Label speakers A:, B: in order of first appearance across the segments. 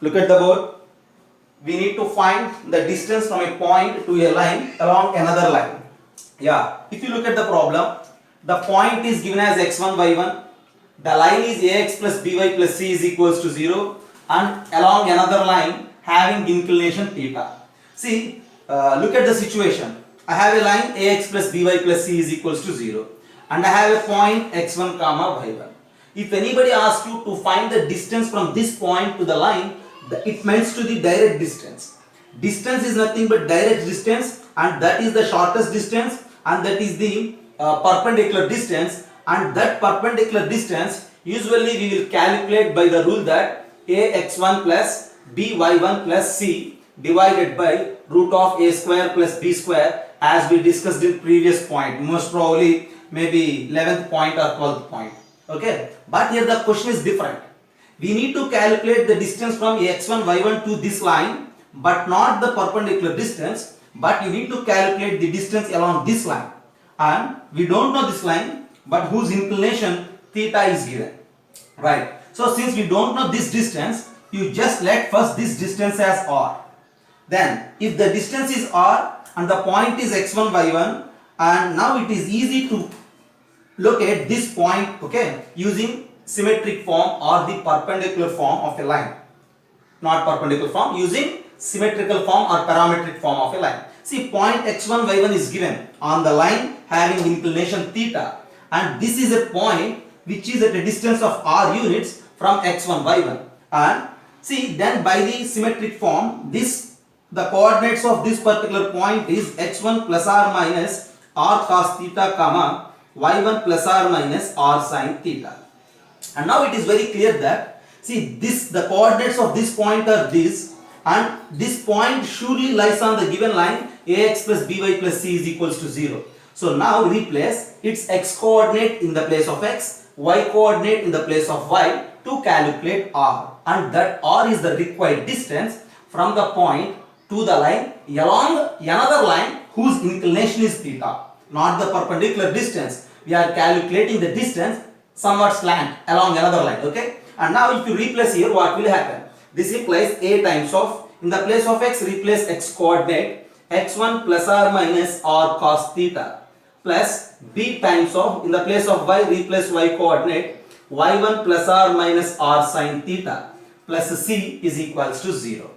A: Look at the board. We need to find the distance from a point to a line along another line. Yeah, if you look at the problem, the point is given as x1, y1. The line is ax plus by plus c is equals to 0, and along another line having inclination theta. See, look at the situation. I have a line ax plus by plus c is equals to 0, and I have a point x1 comma y1. If anybody asks you to find the distance from this point to the line, it means to the direct distance. Distance is nothing but direct distance, and that is the shortest distance, and that is the perpendicular distance, and that perpendicular distance usually we will calculate by the rule that ax1 plus by1 plus c divided by root of a square plus b square, as we discussed in previous point, most probably maybe 11th point or 12th point. Okay, but here the question is different. We need to calculate the distance from x1 y1 to this line, but not the perpendicular distance, but you need to calculate the distance along this line, and we don't know this line, but whose inclination theta is given, right? So since we don't know this distance, you just let first this distance as r. Then if the distance is r and the point is x1 y1, and now it is easy to locate this point, okay, using symmetric form or the perpendicular form of a line. Not perpendicular form, using symmetrical form or parametric form of a line. See, point x1 y1 is given on the line having inclination theta, and this is a point which is at a distance of r units from x1 y1. And see, then by the symmetric form, the coordinates of this particular point is x1 plus r minus r cos theta comma y1 plus r minus r sin theta. And now it is very clear that, see, the coordinates of this point are this, and this point surely lies on the given line ax plus by plus c is equals to 0. So now replace its x coordinate in the place of x, y coordinate in the place of y to calculate r, and that r is the required distance from the point to the line along another line whose inclination is theta, not the perpendicular distance. We are calculating the distance somewhat slant along another line, okay? And now if you replace here, what will happen? This implies a times of, in the place of x, replace x coordinate x1 plus r minus r cos theta, plus b times of, in the place of y, replace y coordinate y1 plus r minus r sin theta, plus c is equals to 0.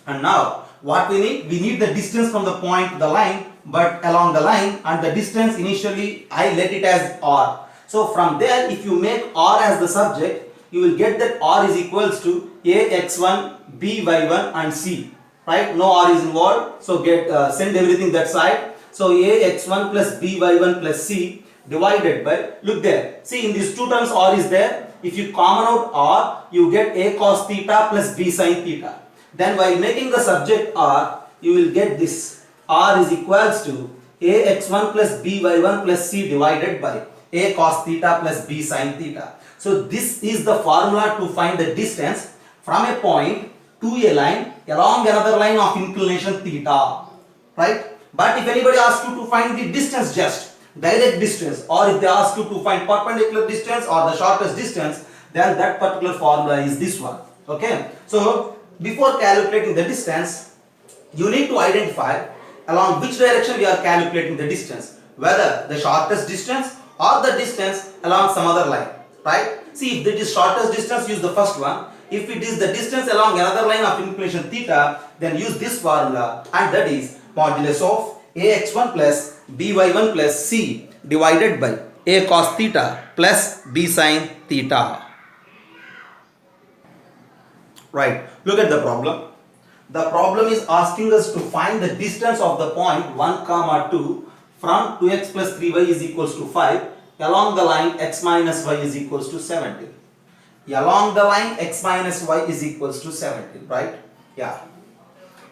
A: And now what we need? We need the distance from the point to the line, but along the line, and the distance initially I let it as r. So from there, if you make r as the subject, you will get that r is equals to ax1, by1 and c, right? No r is involved, so send everything that side. So ax1 plus by1 plus c divided by, look there, see, in these two terms r is there. If you common out r, you get a cos theta plus b sin theta. Then while making the subject r, you will get this r is equals to ax1 plus by1 plus c divided by a cos theta plus b sin theta. So this is the formula to find the distance from a point to a line along another line of inclination theta, right? But if anybody asks you to find the distance, just direct distance, or if they ask you to find perpendicular distance or the shortest distance, then that particular formula is this one, okay? So before calculating the distance, you need to identify along which direction we are calculating the distance, whether the shortest distance or the distance along some other line, right? See, if it is shortest distance, use the first one. If it is the distance along another line of inclination theta, then use this formula, and that is modulus of ax1 plus by1 plus c divided by a cos theta plus b sin theta. Right, look at the problem. The problem is asking us to find the distance of the point 1 comma 2 from 2x plus 3y is equals to 5 along the line x minus y is equals to 17. Along the line x minus y is equals to 17, right? Yeah.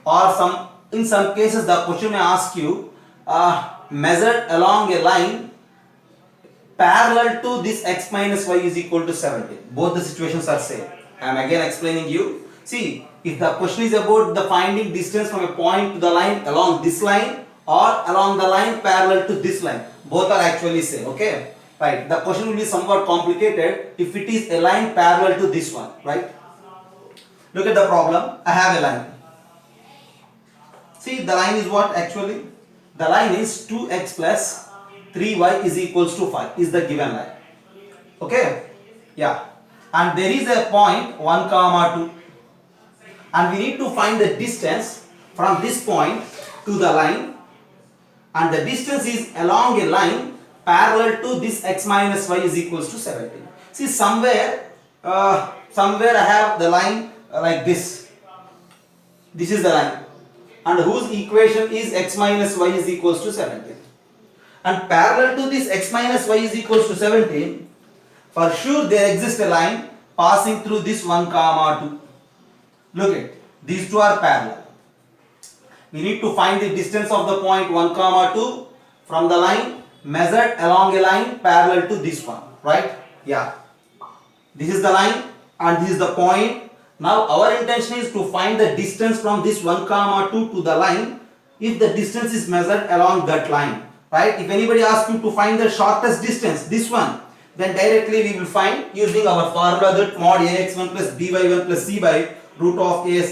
A: Or in some cases the question may ask you measured along a line parallel to this x minus y is equal to 17. Both the situations are same. I am again explaining you. See, if the question is about the finding distance from a point to the line along this line or along the line parallel to this line, both are actually same, okay? Right, the question will be somewhat complicated if it is a line parallel to this one, right? Look at the problem. I have a line. See, the line is what actually? The line is 2x plus 3y is equals to 5 is the given line. Okay? Yeah. And there is a point 1 comma 2. And we need to find the distance from this point to the line. And the distance is along a line parallel to this x minus y is equals to 17. See, somewhere I have the line like this. This is the line. And whose equation is x minus y is equals to 17. And parallel to this x minus y is equals to 17, for sure there exists a line passing through this 1 comma 2. Look at, these two are parallel. We need to find the distance of the point 1 comma 2 from the line measured along a line parallel to this one, right? Yeah. This is the line and this is the point. Now our intention is to find the distance from this 1 comma 2 to the line if the distance is measured along that line, right? If anybody asks you to find the shortest distance, this one, then directly we will find using our formula that mod ax1 plus by1 plus c by root of a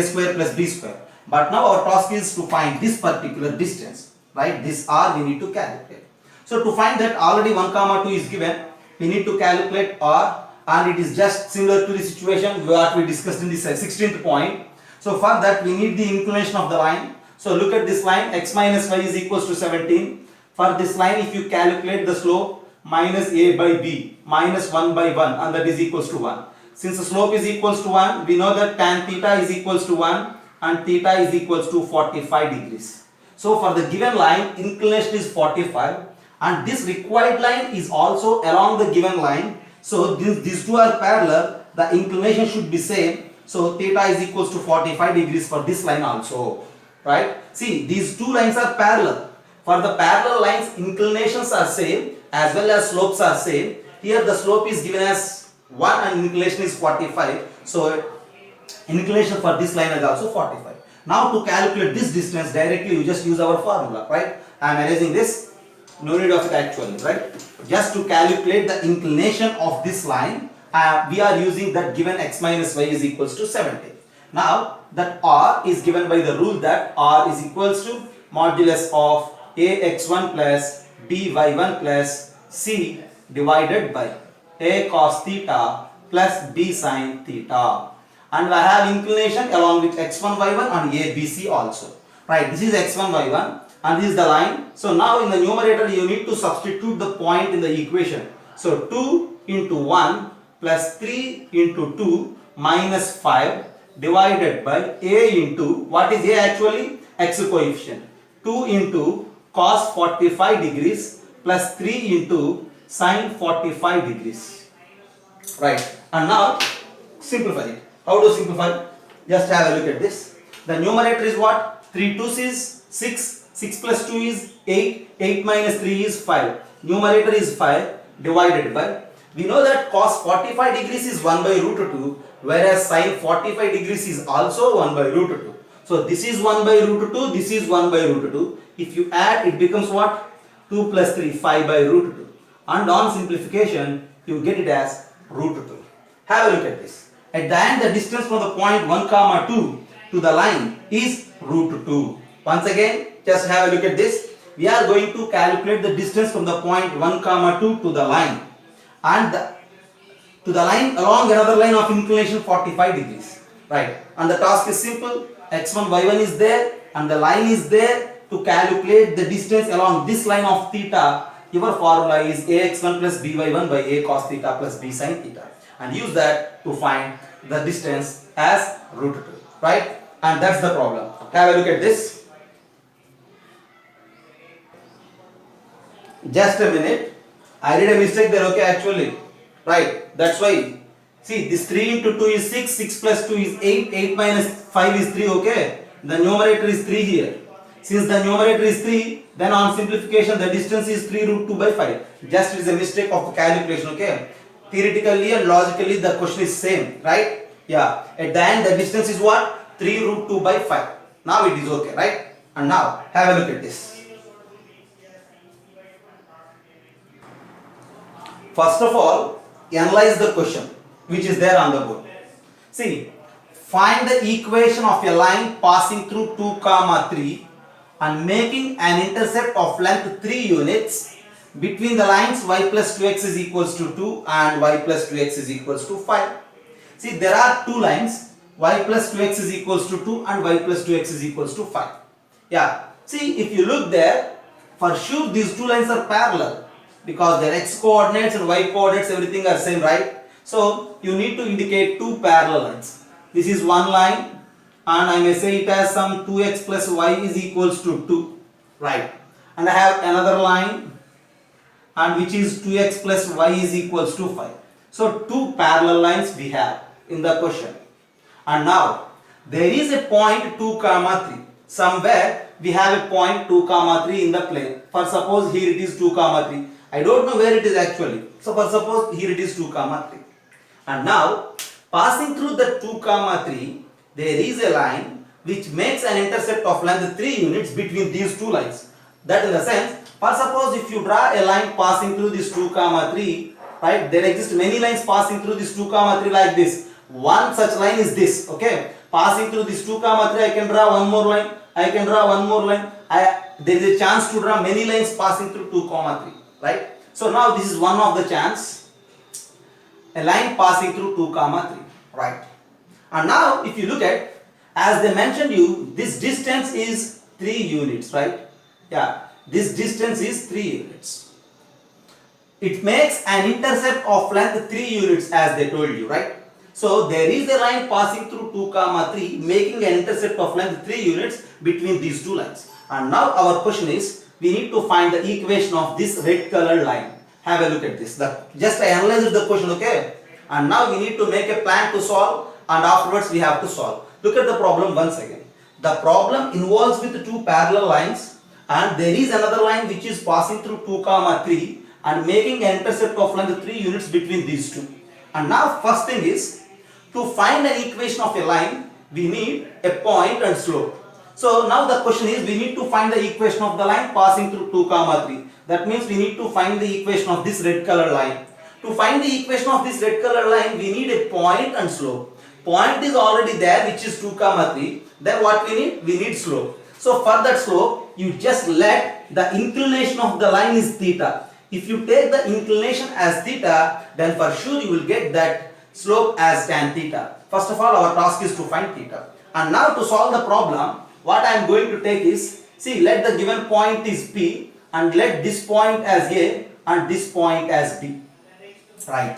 A: square plus b square. But now our task is to find this particular distance, right? This r we need to calculate. So to find that, already 1 comma 2 is given. We need to calculate r, and it is just similar to the situation what we discussed in this 16th point. So for that we need the inclination of the line. So look at this line, x minus y is equals to 17. For this line, if you calculate the slope, minus a by b minus 1 by 1, and that is equals to 1. Since the slope is equals to 1, we know that tan theta is equals to 1 and theta is equals to 45 degrees. So for the given line, inclination is 45 and this required line is also along the given line. So these two are parallel, the inclination should be same. So theta is equals to 45 degrees for this line also, right? See, these two lines are parallel. For the parallel lines, inclinations are same as well as slopes are same. Here the slope is given as 1 and inclination is 45. So inclination for this line is also 45. Now to calculate this distance directly, you just use our formula, right? I am erasing this. No need of it actually, right? Just to calculate the inclination of this line, we are using that given x minus y is equals to 70. Now that r is given by the rule that r is equals to modulus of ax1 plus by1 plus c divided by a cos theta plus b sin theta. And I have inclination along with x1 y1 and abc also, right? This is x1 y1 and this is the line. So now in the numerator you need to substitute the point in the equation. So 2 into 1 plus 3 into 2 minus 5 divided by a into, what is a actually? X coefficient. 2 into cos 45 degrees plus 3 into sin 45 degrees, right? And now simplify it. How to simplify? Just have a look at this. The numerator is what? 3 2s is 6, 6 plus 2 is 8, 8 minus 3 is 5. Numerator is 5 divided by, we know that cos 45 degrees is 1 by root 2, whereas sin 45 degrees is also 1 by root 2. So this is 1 by root 2, this is 1 by root 2. If you add, it becomes what? 2 plus 3, 5 by root 2. And on simplification, you get it as root 2. Have a look at this. At the end, the distance from the point 1 comma 2 to the line is root 2. Once again, just have a look at this. We are going to calculate the distance from the point 1 comma 2 to the line. And to the line along another line of inclination 45 degrees. Right. And the task is simple. x1, y1 is there and the line is there. To calculate the distance along this line of theta, your formula is ax1 plus by1 by a cos theta plus b sin theta. And use that to find the distance as root 2. Right. And that's the problem. Have a look at this. Just a minute. I did a mistake there, okay, actually. Right. That's why. See, this 3 into 2 is 6, 6 plus 2 is 8, 8 minus 5 is 3, okay. The numerator is 3 here. Since the numerator is 3, then on simplification the distance is 3 root 2 by 5. Just it is a mistake of the calculation, okay. Theoretically and logically the question is same, right? Yeah. At the end the distance is what? 3 root 2 by 5. Now it is okay, right? And now have a look at this. First of all, analyze the question which is there on the board. See, find the equation of a line passing through 2 comma 3 and making an intercept of length 3 units between the lines y plus 2x is equals to 2 and y plus 2x is equals to 5. See, there are two lines, y plus 2x is equals to 2 and y plus 2x is equals to 5. Yeah, see, if you look there, for sure these two lines are parallel because their x coordinates and y coordinates everything are same, right? So you need to indicate two parallel lines. This is one line and I may say it as some 2x plus y is equals to 2, right? And I have another line and which is 2x plus y is equals to 5. So two parallel lines we have in the question. And now there is a point 2 comma 3. Somewhere we have a point 2 comma 3 in the plane. For suppose here it is 2 comma 3. I don't know where it is actually. So for suppose here it is 2 comma 3. And now passing through the 2 comma 3, there is a line which makes an intercept of length 3 units between these two lines. That in the sense, for suppose if you draw a line passing through this 2 comma 3, right, there exist many lines passing through this 2 comma 3 like this. One such line is this, okay? Passing through this 2 comma 3, I can draw one more line, I can draw one more line. There is a chance to draw many lines passing through 2 comma 3, right? So now this is one of the chance, a line passing through 2 comma 3, right? And now if you look at, as they mentioned you, this distance is 3 units, right? Yeah, this distance is 3 units. It makes an intercept of length 3 units as they told you, right? So there is a line passing through 2 comma 3 making an intercept of length 3 units between these two lines. And now our question is, we need to find the equation of this red colored line. Have a look at this. Just I analyzed the question, okay? And now we need to make a plan to solve and afterwards we have to solve. Look at the problem once again. The problem involves with two parallel lines and there is another line which is passing through 2 comma 3 and making an intercept of length 3 units between these two. And now first thing is, to find an equation of a line, we need a point and slope. So now the question is, we need to find the equation of the line passing through 2 comma 3. That means we need to find the equation of this red color line. To find the equation of this red color line, we need a point and slope. Point is already there, which is 2 comma 3. Then what we need? We need slope. So for that slope, you just let the inclination of the line is theta. If you take the inclination as theta, then for sure you will get that slope as tan theta. First of all, our task is to find theta. And now to solve the problem, what I am going to take is, see, let the given point is P and let this point as A and this point as B. Right.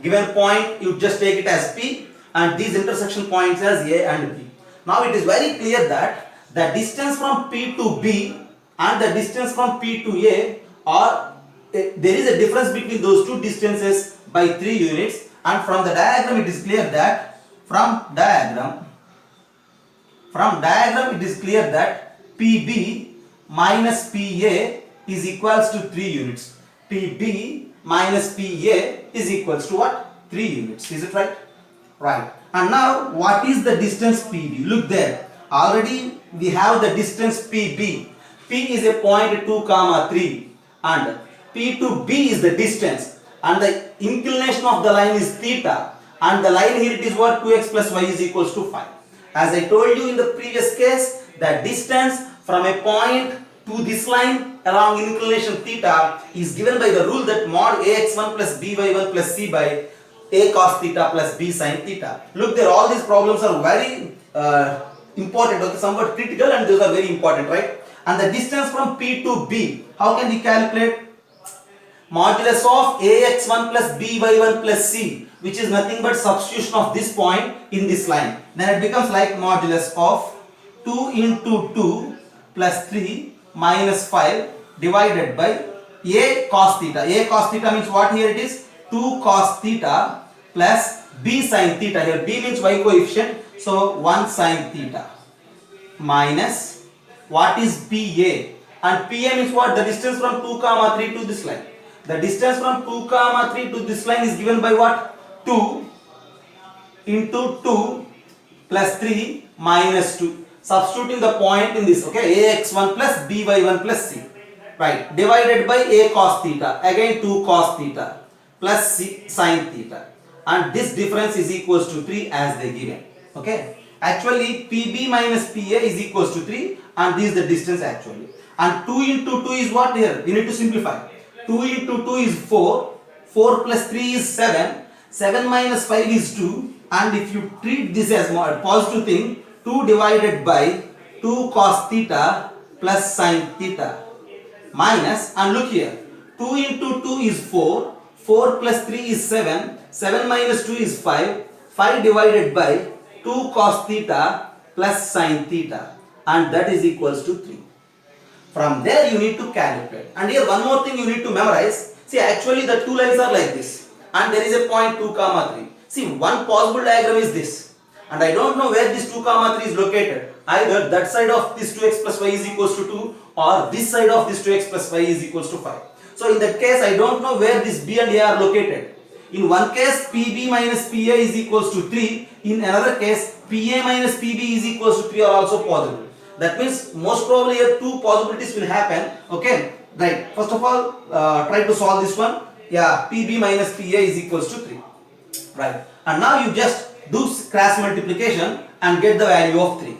A: Given point, you just take it as P and these intersection points as A and B. Now it is very clear that the distance from P to B and the distance from P to A are, there is a difference between those two distances by 3 units. And from the diagram it is clear that from diagram it is clear that PB minus PA is equals to 3 units. PB minus PA is equals to what? 3 units. Is it right? Right. And now what is the distance PB? Look there. Already we have the distance PB. P is a point 2 comma 3 and P to B is the distance. And the inclination of the line is theta and the line here it is what? 2x plus y is equals to 5. As I told you in the previous case, the distance from a point to this line along inclination theta is given by the rule that mod ax1 plus by1 plus c by a cos theta plus b sin theta. Look there, all these problems are very important, okay, somewhat critical and those are very important, right? And the distance from P to B, how can we calculate? Modulus of ax1 plus by1 plus c, which is nothing but substitution of this point in this line. Then it becomes like modulus of 2 into 2 plus 3 minus 5 divided by a cos theta. A cos theta means what here it is? 2 cos theta plus b sin theta. Here b means y coefficient, so 1 sin theta minus what is PA? And PA means what? The distance from 2 comma 3 to this line. The distance from 2 comma 3 to this line is given by what? 2 into 2 plus 3 minus 2. Substituting the point in this, okay, ax1 plus by1 plus c, right, divided by a cos theta, again 2 cos theta plus c sin theta, and this difference is equals to 3 as they given. Okay, actually PB minus PA is equals to 3 and this is the distance actually. And 2 into 2 is what here? We need to simplify. 2 into 2 is 4. 4 plus 3 is 7. 7 minus 5 is 2. And if you treat this as a positive thing, 2 divided by 2 cos theta plus sin theta minus, and look here, 2 into 2 is 4. 4 plus 3 is 7. 7 minus 2 is 5. 5 divided by 2 cos theta plus sin theta, and that is equals to 3. From there you need to calculate. And here one more thing you need to memorize. See, actually the two lines are like this and there is a point 2 comma 3. See, one possible diagram is this and I don't know where this 2 comma 3 is located. Either that side of this 2x plus y is equals to 2 or this side of this 2x plus y is equals to 5. So in that case I don't know where this b and a are located. In one case PB minus PA is equals to 3. In another case PA minus PB is equals to 3 are also possible. That means most probably here two possibilities will happen. Okay, right. First of all, try to solve this one. Yeah, PB minus PA is equals to 3. Right. And now you just do cross multiplication and get the value of 3.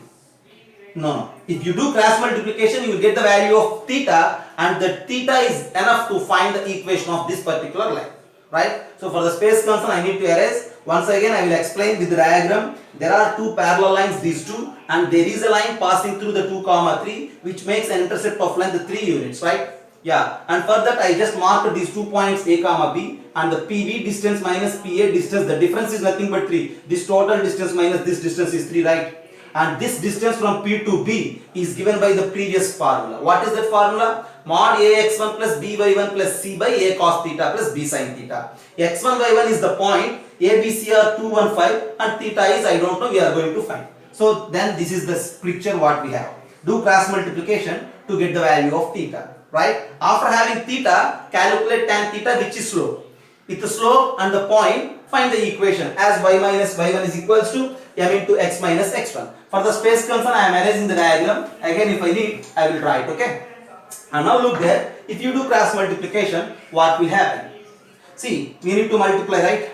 A: No. If you do cross multiplication, you will get the value of theta and the theta is enough to find the equation of this particular line. Right. So for the space concern, I need to erase. Once again, I will explain with the diagram. There are two parallel lines, these two, and there is a line passing through the 2 comma 3, which makes an intercept of length 3 units, right? Yeah, and for that I just marked these 2 points A comma B, and the PB distance minus PA distance, the difference is nothing but 3. This total distance minus this distance is 3, right? And this distance from P to B is given by the previous formula. What is that formula? Mod AX1 plus BY1 plus C by A cos theta plus B sin theta. X1, Y1 is the point, A, B, C are 2, 1, 5 and theta is I don't know, we are going to find. So then this is the picture what we have. Do cross multiplication to get the value of theta, right? After having theta, calculate tan theta, which is slope. With the slope and the point, find the equation as y minus y1 is equals to m into x minus x1. For the space concern, I am erasing the diagram. Again, if I need, I will try it, okay? And now look there, if you do cross multiplication, what will happen? See, we need to multiply, right?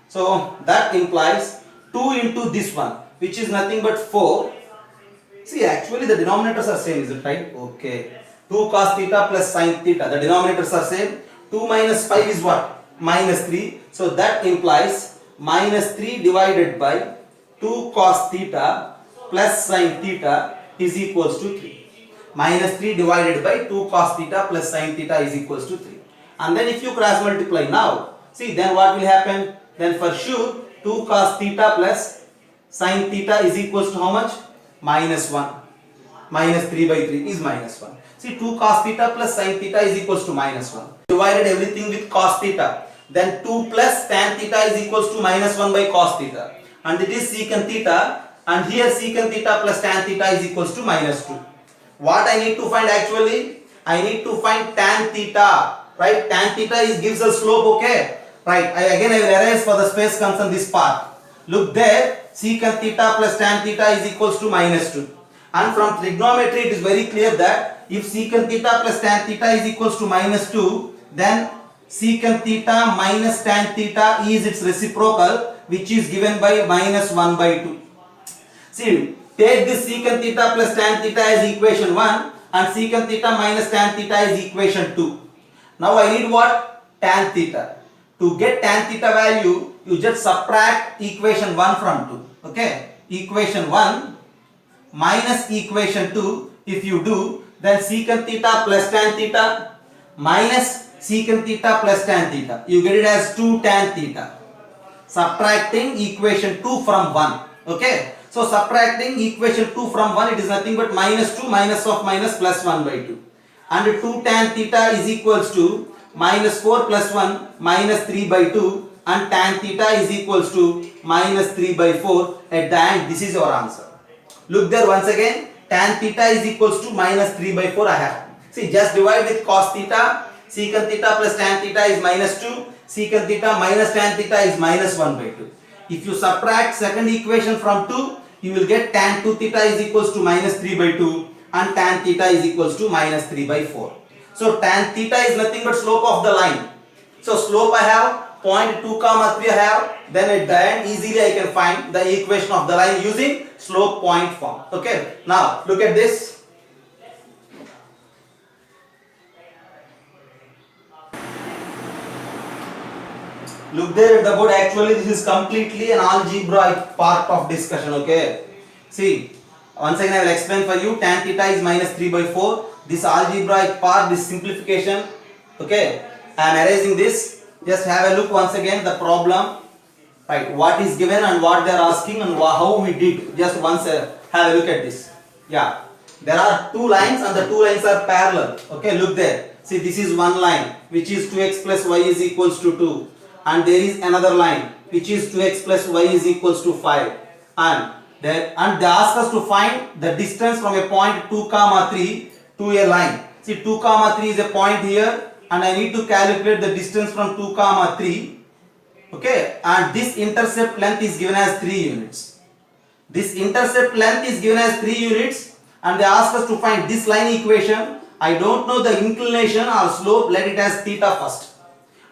A: So that implies 2 into this one, which is nothing but 4. See, actually the denominators are same, is it right? Okay. 2 cos theta plus sin theta, the denominators are same. 2 minus 5 is what? Minus 3. So that implies minus 3 divided by 2 cos theta plus sin theta is equals to 3. Minus 3 divided by 2 cos theta plus sin theta is equals to 3. And then if you cross multiply now, see then what will happen? Then for sure 2 cos theta plus sin theta is equals to how much? Minus 1. Minus 3 by 3 is minus 1. See, 2 cos theta plus sin theta is equals to minus 1. Divided everything with cos theta. Then 2 plus tan theta is equals to minus 1 by cos theta. And it is secant theta. And here secant theta plus tan theta is equals to minus 2. What I need to find actually? I need to find tan theta. Right? Tan theta gives a slope, okay? Right. I will erase for the space concern this part. Look there. Secant theta plus tan theta is equals to minus 2. And from trigonometry it is very clear that if secant theta plus tan theta is equals to minus 2, then secant theta minus tan theta is its reciprocal, which is given by minus 1 by 2. See, take this secant theta plus tan theta as equation 1 and secant theta minus tan theta is equation 2. Now I need what? Tan theta. To get tan theta value, you just subtract equation 1 from 2. Okay? Equation 1 minus equation 2, if you do, then secant theta plus tan theta minus secant theta plus tan theta. You get it as 2 tan theta. Subtracting equation 2 from 1. Okay? So subtracting equation 2 from 1, it is nothing but minus 2 minus of minus plus 1 by 2. And 2 tan theta is equals to minus 4 plus 1 minus 3 by 2 and tan theta is equals to minus 3 by 4. At the end, this is your answer. Look there once again, tan theta is equals to minus 3 by 4 I have. See, just divide with cos theta, secant theta plus tan theta is minus 2, secant theta minus tan theta is minus 1 by 2. If you subtract second equation from 2, you will get tan 2 theta is equals to minus 3 by 2 and tan theta is equals to minus 3 by 4. So tan theta is nothing but slope of the line. So slope I have point 2 comma 3 I have, then at the end easily I can find the equation of the line using slope point form. Okay, now look at this. Look there at the board. Actually, this is completely an algebraic part of discussion. Okay. See, once again I will explain for you. Tan theta is minus 3 by 4. This algebraic part, this simplification. Okay. I am erasing this. Just have a look once again the problem. Right. What is given and what they are asking and how we did. Just once have a look at this. Yeah. There are two lines and the two lines are parallel. Okay. Look there. See, this is one line which is 2x plus y is equals to 2. And there is another line which is 2x plus y is equals to 5, and they ask us to find the distance from a point 2 comma 3 to a line. See, 2 comma 3 is a point here, and I need to calculate the distance from 2 comma 3. Okay, and this intercept length is given as 3 units. This intercept length is given as 3 units, and they ask us to find this line equation. I don't know the inclination or slope, let it as theta first.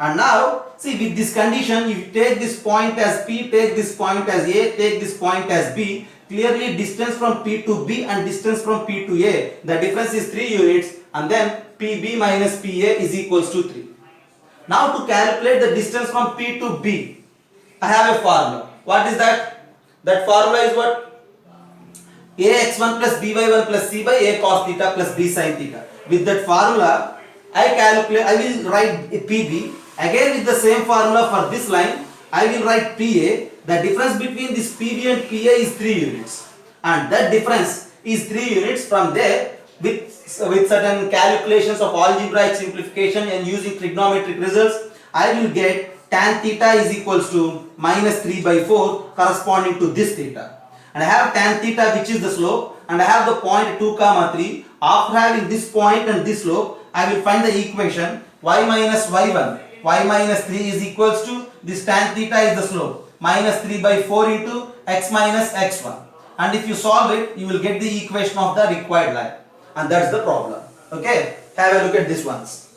A: And now, see, with this condition, if you take this point as P, take this point as A, take this point as B, clearly distance from P to B and distance from P to A, the difference is 3 units, and then PB minus PA is equals to 3. Now to calculate the distance from P to B, I have a formula. What is that? That formula is what? AX1 plus BY1 plus C by A cos theta plus B sin theta. With that formula, I will write PB. Again with the same formula for this line, I will write PA. The difference between this PB and PA is 3 units. And that difference is 3 units. From there, with certain calculations of algebraic simplification and using trigonometric results, I will get tan theta is equals to minus 3 by 4 corresponding to this theta. And I have tan theta which is the slope, and I have the point 2 comma 3. After having this point and this slope, I will find the equation y minus y1. Y minus 3 is equals to this tan theta is the slope, minus 3 by 4 into x minus x1. And if you solve it, you will get the equation of the required line. And that's the problem. Okay, have a look at this once.